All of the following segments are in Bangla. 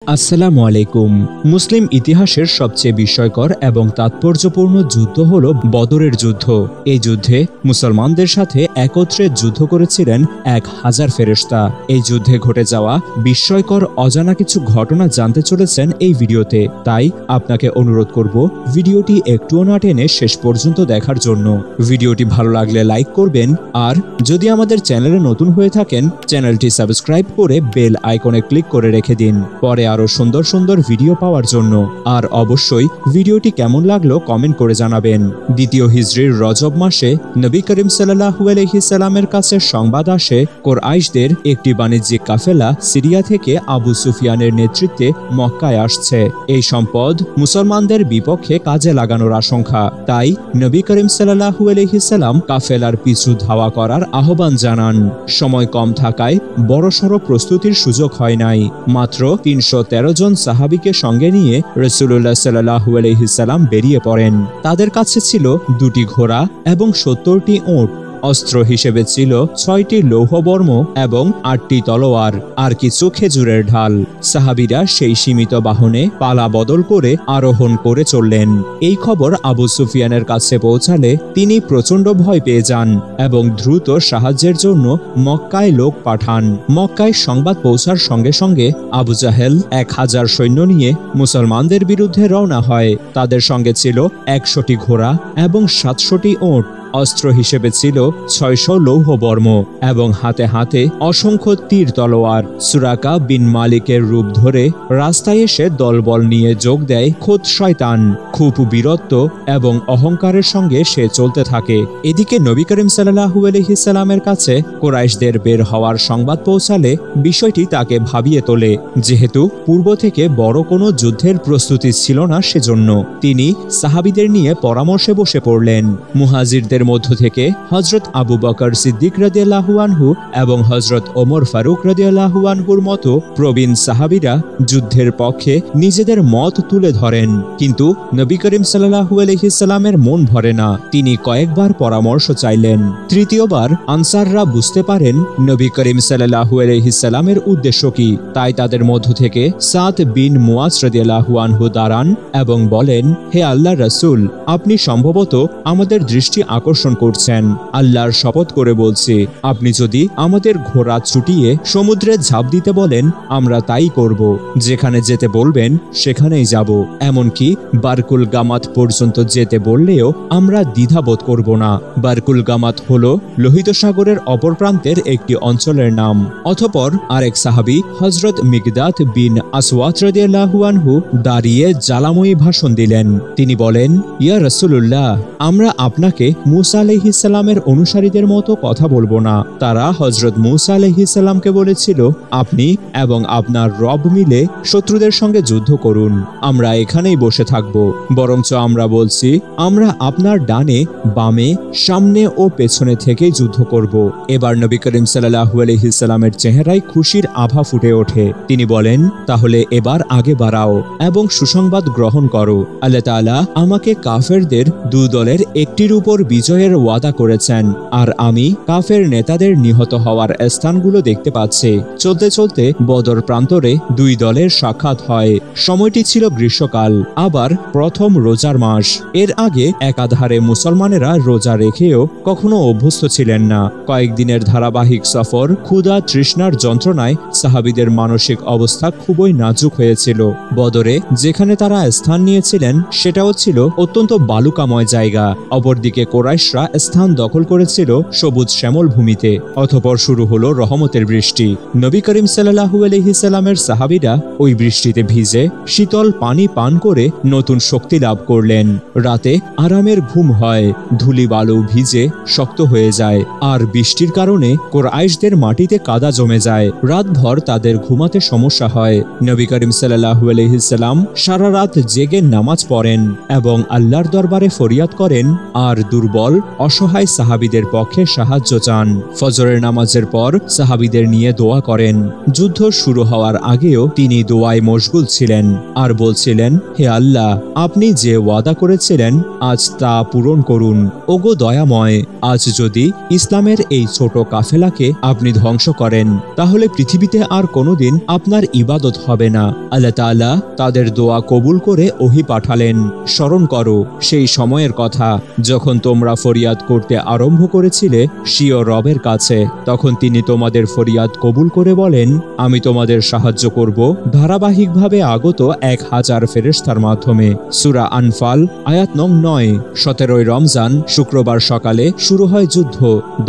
আসসালামু আলাইকুম। মুসলিম ইতিহাসের সবচেয়ে বিস্ময়কর এবং তাৎপর্যপূর্ণ যুদ্ধ হল বদরের যুদ্ধ। এই যুদ্ধে মুসলমানদের সাথে একত্রে যুদ্ধ করেছিলেন 1000 ফেরেশতা। এই যুদ্ধে ঘটে যাওয়া বিস্ময়কর অজানা কিছু ঘটনা জানতে চলেছেন এই ভিডিওতে। তাই আপনাকে অনুরোধ করব ভিডিওটি একটুও না টেনে শেষ পর্যন্ত দেখার জন্য। ভিডিওটি ভালো লাগলে লাইক করবেন, আর যদি আমাদের চ্যানেলে নতুন হয়ে থাকেন চ্যানেলটি সাবস্ক্রাইব করে বেল আইকনে ক্লিক করে রেখে দিন পরে আরো সুন্দর সুন্দর ভিডিও পাওয়ার জন্য। আর অবশ্যই ভিডিওটি কেমন লাগলো কমেন্ট করে জানাবেন। দ্বিতীয় হিজরির রজব মাসে নবী করিম সাল্লাল্লাহু আলাইহি সাল্লামের কাছে সংবাদ আসে কুরাইশদের একটি বাণিজ্যিক কাফেলা সিরিয়া থেকে আবু সুফিয়ানের নেতৃত্বে মক্কায় আসছে। এই সম্পদ মুসলমানদের বিপক্ষে কাজে লাগানোর আশঙ্কা। তাই নবী করিম সাল্লাল্লাহু আলাইহি সাল্লাম কাফেলার পিছু ধাওয়া করার আহ্বান জানান। সময় কম থাকায় বড়সড় প্রস্তুতির সুযোগ হয় নাই। মাত্র 313 জন সাহাবীকে সঙ্গে নিয়ে রাসূলুল্লাহ সাল্লাল্লাহু আলাইহি সাল্লাম বেরিয়ে পড়েন। তাদের কাছে ছিল 2টি ঘোড়া এবং 70টি উট। অস্ত্র হিসেবে ছিল 6টি লৌহবর্ম এবং 8টি তলোয়ার, আর কিছু খেজুরের ঢাল। সাহাবীরা সেই সীমিত বাহনে পালা বদল করে আরোহণ করে চললেন। এই খবর আবু সুফিয়ানের কাছে পৌঁছালে তিনি প্রচণ্ড ভয় পেয়ে যান এবং দ্রুত সাহায্যের জন্য মক্কায় লোক পাঠান। মক্কায় সংবাদ পৌঁছার সঙ্গে সঙ্গে আবু জাহেল 1000 সৈন্য নিয়ে মুসলমানদের বিরুদ্ধে রওনা হয়। তাদের সঙ্গে ছিল 100টি ঘোড়া এবং 700টি উট। অস্ত্র হিসেবে ছিল 600 লৌহবর্ম এবং হাতে হাতে অসংখ্য তীর তলোয়ার। সুরাকা বিন মালিকের রূপ ধরে রাস্তায় এসে দলবল নিয়ে যোগ দেয় খোদ শয়তান। খুব বীরত্ব এবং অহংকারের সঙ্গে সে চলতে থাকে। এদিকে নবী করিম সাল্লাল্লাহু আলাইহি সাল্লামের কাছে কুরাইশদের বের হওয়ার সংবাদ পৌঁছালে বিষয়টি তাকে ভাবিয়ে তোলে। যেহেতু পূর্ব থেকে বড় কোনো যুদ্ধের প্রস্তুতি ছিল না, সেজন্য তিনি সাহাবীদের নিয়ে পরামর্শে বসে পড়লেন। মুহাজিরদের মধ্য থেকে হযরত আবু বকর সিদ্দিক রাদিয়াল্লাহু আনহু এবং হযরত ওমর ফারুক রাদিয়াল্লাহু আনহুর মতো প্রবীণ সাহাবীরা যুদ্ধের পক্ষে নিজেদের মত তুলে ধরেন। কিন্তু নবী করিম সাল্লাল্লাহু আলাইহি সাল্লামের মন ভরে না। তিনি কয়েকবার পরামর্শ চাইলেন। তৃতীয়বার আনসাররা বুঝতে পারেন নবী করিম সাল্লাল্লাহু আলাইহি সাল্লামের উদ্দেশ্য কি। তাই তাদের মধ্য থেকে সাদ বিন মুআজ রাদিয়াল্লাহু আনহু দাঁড়ান এবং বলেন, হে আল্লাহর রাসূল, আপনি সম্ভবত আমাদের দৃষ্টি আকর্ষণ করছেন। আল্লাহর শপথ করে বলছি, আপনি যদি আমাদের ঘোড়া ছুটিয়ে সমুদ্রে ঝাঁপ দিতে বলেন আমরা তাই করব। যেখানে যেতে বলবেন সেখানেই যাব। এমনকি বারকুল গামাত পর্যন্ত যেতে বললেও আমরা দ্বিধাবোধ করব না। বারকুল গামাত হল লোহিত সাগরের অপর প্রান্তের একটি অঞ্চলের নাম। অতঃপর আরেক সাহাবী হযরত মিকদাদ বিন আসওয়াদ রাদিয়াল্লাহু আনহু দাঁড়িয়ে জ্বালাময়ী ভাষণ দিলেন। তিনি বলেন, ইয়া রাসূলুল্লাহ, আমরা আপনাকে মুসা আলাইহিস সালামের অনুসারীদের মতো কথা বলবো না। তারা হযরত মুসা আলাইহিস সালামকে বলেছিল, আপনি এবং আপনার রব মিলে শত্রুদের সঙ্গে যুদ্ধ করুন, আমরা এখানেই বসে থাকব। বরঞ্চ আমরা বলছি, আমরা আপনার ডানে বামে সামনে ও পেছনে থেকেই যুদ্ধ করব। এবার নবী করিম সাল্লাল্লাহু আলাইহি সাল্লামের চেহারায় খুশির আভা ফুটে ওঠে। তিনি বলেন, তাহলে এবার আগে বাড়াও এবং সুসংবাদ গ্রহণ করো। আল্লাহ তাআলা আমাকে কাফেরদের 2 দলের একটির উপর বিজয়ের ওয়াদা করেছেন, আর আমি কাফের নেতাদের নিহত হওয়ার স্থানগুলো দেখতে পাচ্ছি। চলতে চলতে বদর প্রান্তরে 2 দলের সাক্ষাৎ হয়। সময়টি ছিল গ্রীষ্মকাল, আবার প্রথম রোজার মাস। এর আগে একাধারে মুসলমানেরা রোজা রেখেও কখনো অভ্যস্ত ছিলেন না। কয়েকদিনের ধারাবাহিক সফর, ক্ষুধা তৃষ্ণার যন্ত্রণায় সাহাবীদের মানসিক অবস্থা খুবই নাজুক হয়েছিল। বদরে যেখানে তারা স্থান নিয়েছিলেন সেটাও ছিল অত্যন্ত বালুকাময় জায়গা। অপরদিকে কুরাইশরা স্থান দখল করেছিল সবুজ শ্যামল ভূমিতে। অতঃপর শুরু হলো রহমতের বৃষ্টি। নবী করিম সাল্লাল্লাহু আলাইহি সাল্লামের সাহাবীরা ওই বৃষ্টিতে ভিজে শীতল পানি পান করে নতুন শক্তি লাভ করলেন। রাতে আরামের ঘুম হয়, ধুলি বালু ভিজে শক্ত হয়ে যায়, আর বৃষ্টির কারণে কুরাইশদের মাটিতে কাদা জমে যায়। রাতভর তাদের ঘুমাতে সমস্যা হয়। নবী করিম সাল্লাল্লাহু আলাইহি সাল্লাম সারা রাত জেগে নামাজ পড়েন এবং আল্লাহর দরবারে ফরিয়াদ করেন, আর দুর্বল অসহায় সাহাবীদের পক্ষে সাহায্য চান। ফজরের নামাজের পর সাহাবীদের নিয়ে দোয়া করেন। যুদ্ধ শুরু হওয়ার আগেও তিনি দোয়ায় মশগুল ছিলেন আর বলছিলেন, হে আল্লাহ, আপনি যে ওয়াদা করেছিলেন আজ তা পূরণ করুন। ওগো দয়াময়, আজ যদি ইসলামের এই ছোট কাফেলাকে আপনি ধ্বংস করেন, তাহলে পৃথিবীতে আর কোনোদিন আপনার ইবাদত হবে না। আল্লাহ তাআলা তাদের দোয়া কবুল করে ওহী পাঠালেন। স্মরণ করো সেই সময়ের কথা যখন তোমরা ফরিয়াদ করতে আরম্ভ করেছিলে স্বীয় রবের কাছে। তখন তিনি তোমাদের ফরিয়াদ কবুল করে বলেন, আমি তোমাদের সাহায্য করব ধারাবাহিকভাবে আগত 1000 ফেরেশতার মাধ্যমে। সূরা আনফাল আয়াত নং 9। 17 রমজান শুক্রবার সকালে শুরু হয় যুদ্ধ।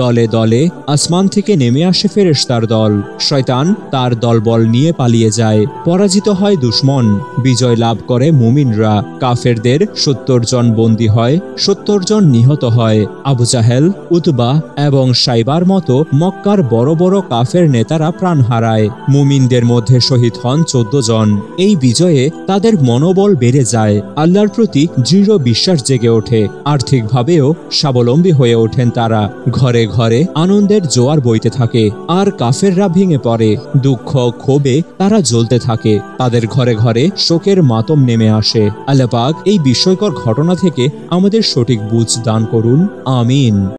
দলে দলে আসমান থেকে নেমে আসে ফেরেশতার দল। শয়তান তার দলবল নিয়ে পালিয়ে যায়। পরাজিত হয় দুশমন, বিজয় লাভ করে মুমিনরা। কাফেরদের 70 জন বন্দী হয়, 70 জন নিহত হয়। আবু জাহেল, উতবা এবং সাইবার মতো মক্কার বড় বড় কাফের নেতারা প্রাণ হারায়। মুমিনদের মধ্যে শহীদ হন 14 জন। এই বিজয়ে তাদের মনোবল বেড়ে যায়, আল্লাহর প্রতি দৃঢ় বিশ্বাস জেগে ওঠে। আর্থিকভাবেও স্বাবলম্বী হয়ে ওঠেন তারা। ঘরে ঘরে আনন্দের জোয়ার বইতে থাকে, আর কাফেররা ভেঙে পড়ে। দুঃখ ক্ষোভে তারা জ্বলতে থাকে। তাদের ঘরে ঘরে শোকের মাতম নেমে আসে। আল্লাহ পাক এই বিস্ময়কর ঘটনা থেকে আমাদের সঠিক বুঝ দান করুন। আমিন।